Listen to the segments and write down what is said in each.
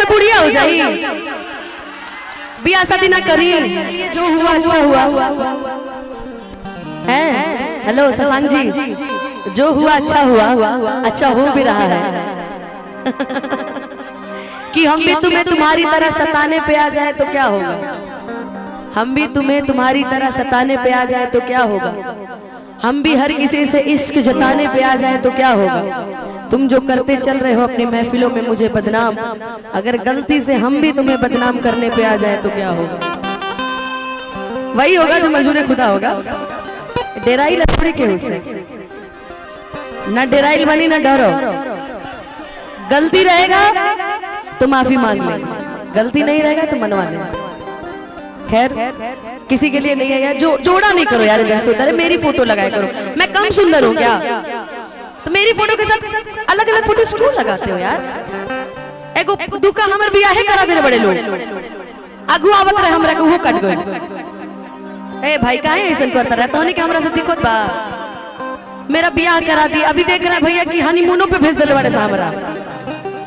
बुढ़िया हो जाई, बियाह शादी ना करी, जो हुआ अच्छा हुआ है। हेलो शशांक जी, जो हुआ अच्छा हुआ, अच्छा हो भी रहा है। कि हम भी तुम्हें तुम्हारी तरह सताने पे आ जाए तो क्या होगा, हम भी तुम्हें तुम्हारी तरह सताने पे आ जाए तो क्या होगा, हम भी हर किसी से इश्क जताने पे आ जाए तो क्या होगा। तुम जो करते चल रहे हो अपनी महफिलों में मुझे बदनाम, अगर गलती से हम भी तुम्हें बदनाम करने पे आ जाए तो क्या होगा। वही होगा जो मंजूर खुदा होगा। डेराइल थोड़ी के उसे ना डेराइल बनी ना डरो। गलती रहेगा तो माफी मांग ले, गलती नहीं रहेगा तो मनवा ले। खैर किसी के लिए नहीं है यार, जो जोड़ा नहीं करो यार। इधर सुंदर है, मेरी फोटो लगाया करो। मैं कम सुंदर हूँ क्या? तो मेरी फोटो के साथ अलग अलग फोटो क्यों लगाते हो यार? एगो दुका हमर बियाहे करा देले बड़े लोग, आगू आवत रहे हमरा के वो कट गए। ए भाई काहे ऐसन करता रहा? तोहनी के हमरा से दिक्कत बा? मेरा बियाह करा दी, अभी देख रहा भैया कि हनीमूनों पे भेज देले बड़े हमरा।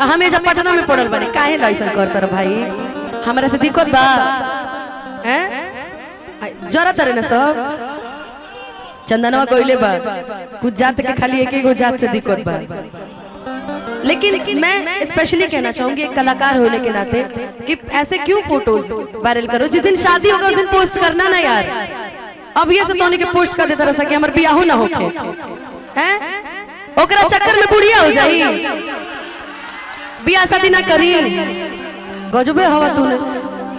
हमें जब पटना में पड़ल बने, काहे लाइसन करता रहा भाई? हमरा से दिक्कत बा हैं? जरा तरह ना सब चंदनवा कोइले बा, कुछ जात के खाली एक एक जात से दिक्कत बा। लेकिन मैं स्पेशली कहना चाहूंगी एक कलाकार होने के नाते कि ऐसे क्यों फोटोज वायरल करो? जिस दिन शादी होगा उस दिन पोस्ट करना ना यार। अब ये से तोने के पोस्ट कर देता रहा कि हमार बियाह ना होके हैं, ओकरा चक्कर में बुढ़िया हो जाई, बियाह शादी ना करी। गजबे हवा तूने।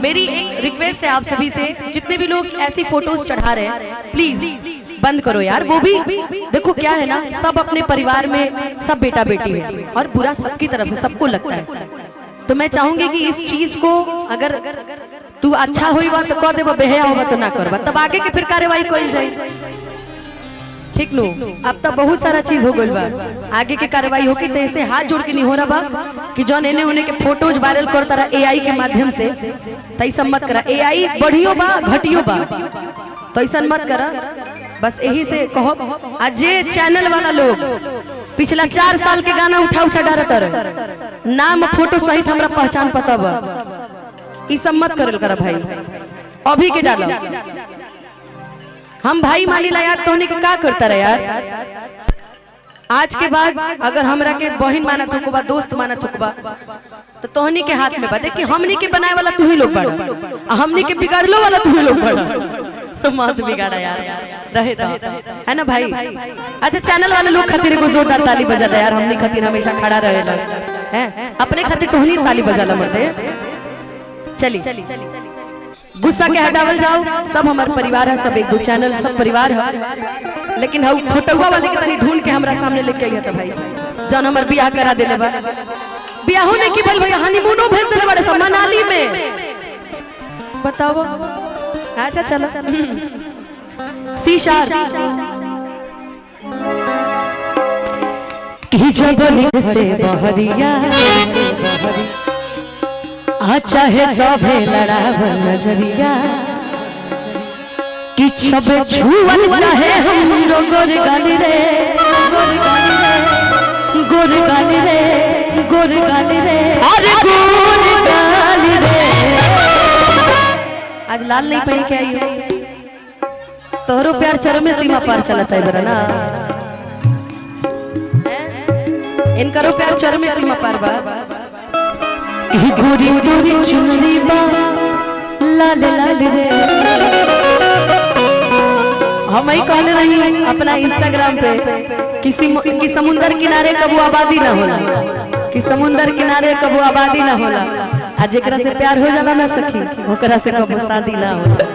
मेरी एक रिक्वेस्ट है आप सभी से, जितने भी लोग ऐसी फोटोज चढ़ा रहे हैं प्लीज बंद करो यार। वो भी देखो क्या है ना, सब अपने परिवार में सब बेटा बेटी है और बुरा सबकी तरफ से सबको लगता है। तो मैं चाहूंगी कि इस चीज को अगर तू अच्छा हुई बात तो कह दे, बेहया होगा तो ना करवा, तब आगे के फिर कार्यवाही कइल जाए। ठीक नो, अब तक बहुत सारा चीज हो गइल बा, आगे के कार्यवाही होगी। तो ऐसे हाथ जोड़ के नहीं हो रहा बा कि जौन एने होने के फोटोज वायरल करता रहा एआई के माध्यम से, तो ऐसा मत करा। एआई बढ़ियो बा घटियो बा, तो ऐसा मत करा। बस यही से कहो, आज जे चैनल वाला लोग पिछला 4 साल के गाना उठा उठा डालता रहे, नाम फोटो सहित हमरा पहचान पता बा, ई सब मत करल करा भाई। अभी के डालो, हम भाई मानी ला यार। तोहनी के का करता रहे यार? आज के बाद अगर हमरा के बहन माना थोकबा, दोस्त माना थोकबा, तो तोहनी के हाथ में बा। देखिए हमनी के बनाए वाला तू ही लोग बड़ा, हमनी के बिगाड़लो वाला तू ही लोग बड़ा। तो मत बिगाड़ा यार, रहे तो है ना भाई। अच्छा चैनल वाले लोग खातिर को जोरदार ताली बजा दे यार। हमनी खातिर हमेशा खड़ा रहेला हैं, अपने खातिर तोहनी ताली बजाला मर्दे। चली गुस्सा के हटावल जाओ, सब हमार परिवार है, सब एक दो चैनल सब परिवार है। लेकिन हम फोटोवा वाले के तनी ढूंढ के हमरा सामने लेके आइए। तो भाई जौन हमार बियाह करा देले बा, बियाह होने की बोल भैया हनीमूनों भेज देले बड़े सब मनाली में, बताओ। अच्छा चलो शीशा की जब से बहरिया चाहे सभे लड़ाव नजरिया, कि छब छुअल चाहे हम गोर गाली रे, गोर गाली रे, गोर गाली रे, गोर गाली रे, अरे गोर गाली रे। आज लाल नहीं पहन के आई हो, तोहरो प्यार चरम सीमा पार चलता है बरा ना। इनकरो प्यार चरम सीमा पार बा। गोरी गोरी चुनरी बा लाल लाल रे। हम ही कहले रही अपना इंस्टाग्राम पे कि समुंदर किनारे कबू आबादी ना होला, कि समुंदर किनारे कबू आबादी ना होला। आज जेकरा से प्यार हो जाला ना सखी, ओकरा से कबू शादी ना होला।